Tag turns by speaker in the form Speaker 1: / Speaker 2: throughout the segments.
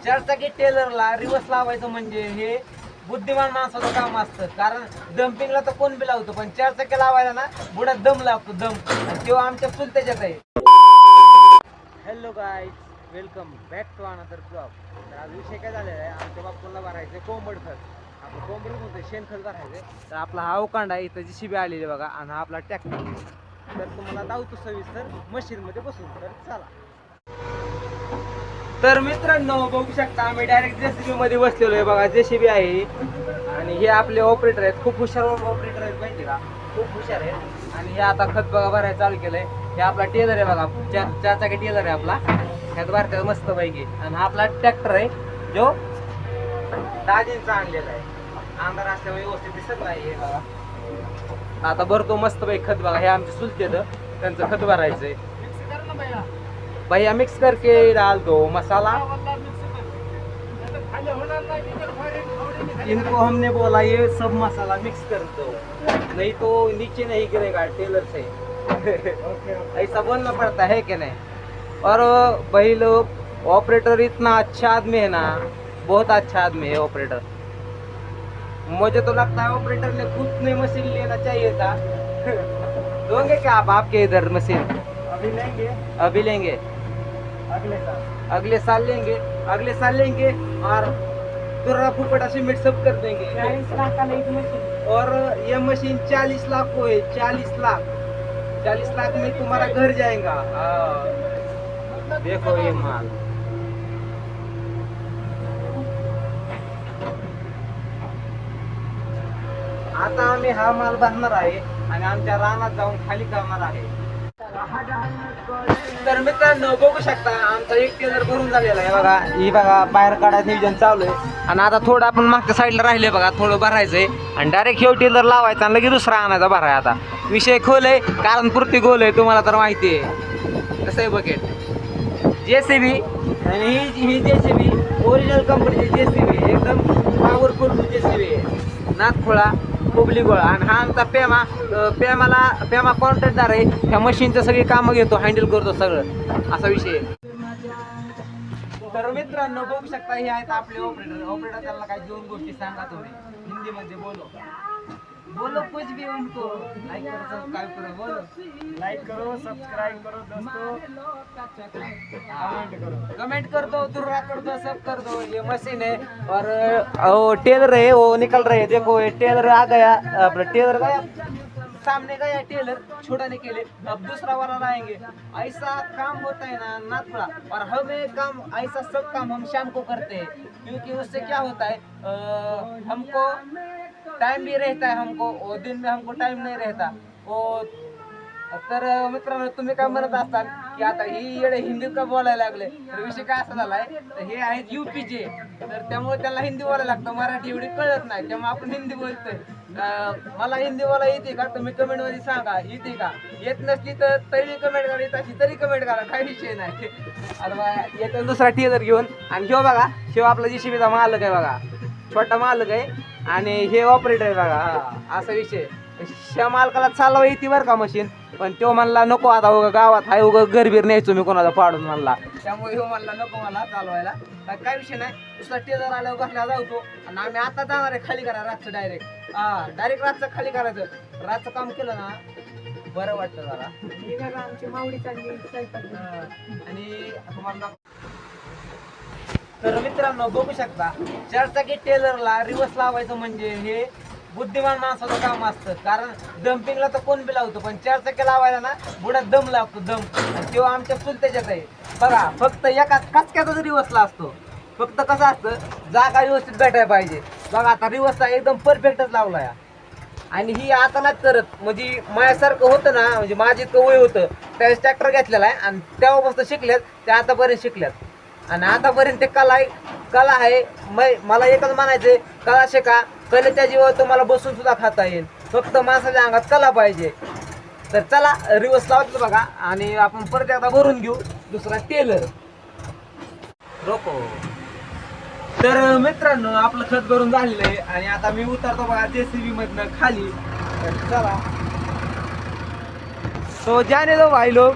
Speaker 1: चारचाकी टेलरला रिवर्स लावायचं म्हणजे हे बुद्धिमान माणसाचं काम असतं. कारण डम्पिंगला तर कोण बी लावतो, पण चारचाकी लावायला ना बुडात दम लागतो, दम. तेव्हा आमच्या चुलत्याच्यात आहे. Hello guys, welcome back to another blog. तर आज विषय काय झालेला आहे, आमच्या बापूला भरायचं कोंबड खत. आपण कोंबड म्हणतो शेणखत भरायचं. तर आपला हा अवकांड आहे, इथं JCB आलेली बघा, आणि हा आपला ट्रॅक्टर. तर तुम्हाला दावतो सविस्तर मशीनमध्ये बसून. तर चला. तर मित्रांनो बघू शकता, आम्ही डायरेक्ट JCB मध्ये बसलेलो आहे बघा. JCB आहे आणि हे आपले ऑपरेटर आहेत, खूप हुशार ऑपरेटर आहेत माहिती का, खूप हुशार आहेत. आणि हे आता खत बघा भरायला चालू केलंय. हे आपला टेलर आहे बघा, चारचाकी टेलर आहे आपला, ह्यात भरतात मस्त पैकी. आणि हा आपला ट्रॅक्टर आहे जो दाजींचा आणलेला आहे. अंधार असल्यामुळे व्यवस्थित दिसत नाही हे बघा. आता भरतो मस्त पैकी खत बघा. हे आमचे चुलते, त्यांचं खत भरायचंय. भैया मिक्स करके डाल दो मसाला. इनको हमने बोला ये सब मसाला मिक्स कर दो, नहीं तो नीचे नहीं गिरेगा टेलर से. ऐसा बोलना पड़ता है कि नहीं. और भाई लोग, ऑपरेटर इतना अच्छा आदमी है ना, बहुत अच्छा आदमी है ऑपरेटर. मुझे तो लगता है ऑपरेटर ने खुद ने मशीन लेना चाहिए था. दोगे क्या आप आपके इधर मशीन? अभी लेंगे अगले साल लेंगे. अगले साल लेंगे और तुर्रा फुपटा सीमेंट सब कर देंगे.
Speaker 2: 40 लाख का एक मशीन.
Speaker 1: और ये मशीन 40 लाख को है. 40 लाख में तुम्हारा घर जाएगा. देखो ये माल. आता आम्ही हा माल भरणार आहे आणि आमच्या रानात जाऊन खाली करणार आहे. तर मित्रांनो बघू शकता, आमचा एक टेलर भरून झालेला आहे बघा. ही बघा बाहेर काढायचं नियोजन चालू आहे. आणि आता थोडं आपण मागच्या साईडला राहिले बघा, थोडं भरायचंय आणि डायरेक्ट हे टेलर लावायचा आणि लगेच दुसरा आणायचा भराय. आता विषय खोल आहे, कारण पुरती गोल आहे, तुम्हाला तर माहिती आहे कसं आहे बकेट. JCB आणि ही JCB ओरिजिनल कंपनीची JCB, एकदम पॉवरफुल JCB आहे. नाथखोळा हुबली गोळा. आणि हा आमचा पेमा कॉन्ट्रॅक्टदार आहे. ह्या मशीनचं सगळी कामं घेतो, हँडल करतो सगळं, असा विषय आहे. तर मित्रांनो बघू शकता, हे आहेत आपले ऑपरेटर. त्यांना काही 2 गोष्टी सांगा तुम्ही हिंदीमध्ये. बोलो कुछ भी उनको. लाइक करो, सब्सक्राइब करो. बोलो
Speaker 2: लाइक करो, सब्सक्राइब करो दोस्तों,
Speaker 1: कमेंट कर दो, दुर्रा कर दो, सब कर दो. ये मशीन है और टेलर है, वो निकल रहे हैं. देखो ये टेलर आ गया, अपना टेलर गया, सामने गया टेलर छुड़ाने के लिए. अब दूसरा वाला लाएंगे. ऐसा काम होता है ना नाथुड़ा. और हमें काम ऐसा सब काम हम शाम को करते हैं, क्योंकि उससे क्या होता है, हमको टाइम भी रहता है हमको, और दिन में हमको टाइम नहीं रहता. तर मित्रांनो तुम्ही काय म्हणत असताल की आता ही येडे हिंदी का बोलायला लागले. तर विषय काय असा झालाय, तर हे आहेत UPचे, तर त्यामुळे त्यांना हिंदी बोलायला लागतं. मराठी एवढी कळत नाही, त्यामुळे आपण हिंदी बोलतोय. मला हिंदी बोलायला येते का तुम्ही कमेंट मध्ये सांगा, येते का. येत नसली तर तरी कमेंट करा, येत असली तरी कमेंट करा, काही विषय नाही. आता येतो दुसरा टेलर घेऊन. आणि ह्यो बघा, ह्यो आपला JCBचा मालक आहे बघा, छोटा मालक आहे. आणि हे ऑपरेटर आहे बघा. हा असा विषय. ह्या मालकाला चालवा येते बरं का मशीन, पण तो म्हणला नको, आता उगा गावात हाय, उगा गरबीर न्यायचो मी कोणाला पाडून म्हणला. त्यामुळे ह्यो म्हणला नको मला चालवायला. काय विषय नाही, दुसरा टेलर आल्यावर बसला जातो. आणि आम्ही आता जाणार आहे खाली करा रातचं डायरेक्ट. डायरेक्ट रातचं खाली करायचं. रातचं काम केलं ना बरं वाटतं जरा.
Speaker 2: आमची मावडी चालली
Speaker 1: आणि तुम्हाला तर मित्रांनो बघू शकता, चारचाकी टेलरला रिवर्स लावायचं म्हणजे हे बुद्धिमान माणसाचं काम असतं. कारण डम्पिंगला तर कोण बी लावतो, पण चारचाकी लावायला ना बुडात दम लागतो, दम. तेव्हा आमच्या चुलत्याच्यात आहे बघा. फक्त एका कचक्याचाच रिवर्सला असतो. फक्त कसं असतं, जागा व्यवस्थित भेटायला पाहिजे बघा. आता रिवर्सला एकदम परफेक्टच लावलाय. आणि ही आता नाही करत, म्हणजे माझ्यासारखं होतं ना, म्हणजे माझं इतकं वय होतं त्यावेळेस ट्रॅक्टर घेतलेला आहे. आणि तेव्हापासून शिकल्यात ते आतापर्यंत शिकल्यात. आणि आतापर्यंत ते कला आहे. मला एकच म्हणायचंय, कला शिका. कलेच्या जीवावर तुम्हाला बसून सुद्धा खाता येईल, फक्त माणसाच्या अंगात कला पाहिजे. तर चला रिवर्स लावतो बघा, आणि आपण परत एकदा भरून घेऊ दुसरा टेलर. रोको. तर मित्रांनो आपलं खत भरून झालेलं आहे आणि आता मी उतरतो बघा JCB मधनं खाली. तर चला, तो जाने दो भाई लोग,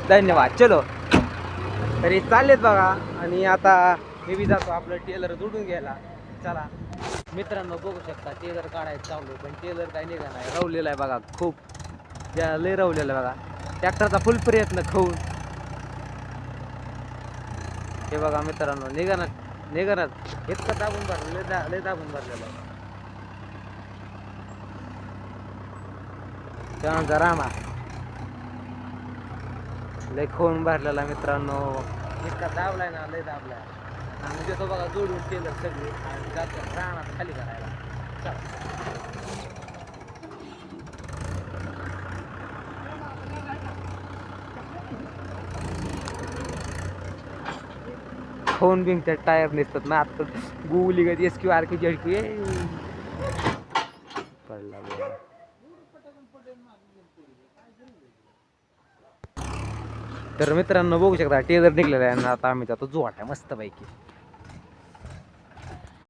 Speaker 1: धन्यवाद. चलो तरी चाललेत बघा. आणि आता मी बी जातो आपलं टेलर जोडून घ्यायला. चला मित्रांनो, बघू शकता टेलर काढायचं चालू आहे, पण टेलर काय निघा नाही. रवलेला आहे बघा, खूप लय रवलेला आहे बघा. ट्रॅक्टरचा फुल प्रयत्न खाऊन हे बघा मित्रांनो, निघाणार इतकं दाबून भरलं, लय दाबून भरलेलं आहे. त्यानंतर रामा लय खोन भरलेला मित्रांनो, इतका दाबलाय ना, लय दाबलाय. आणि देतो बघा जोडून टेलर सगळे आणि जातो रानात खाली करायला. चला फोन बिंग त्या टायर नसतात ना, आता गुगली गती S Q R Q Z Q पडला बघा. तर मित्रांनो बघू शकता टेलर निघलेला आहे. आता आम्ही जातो जोडा मस्त पैकी.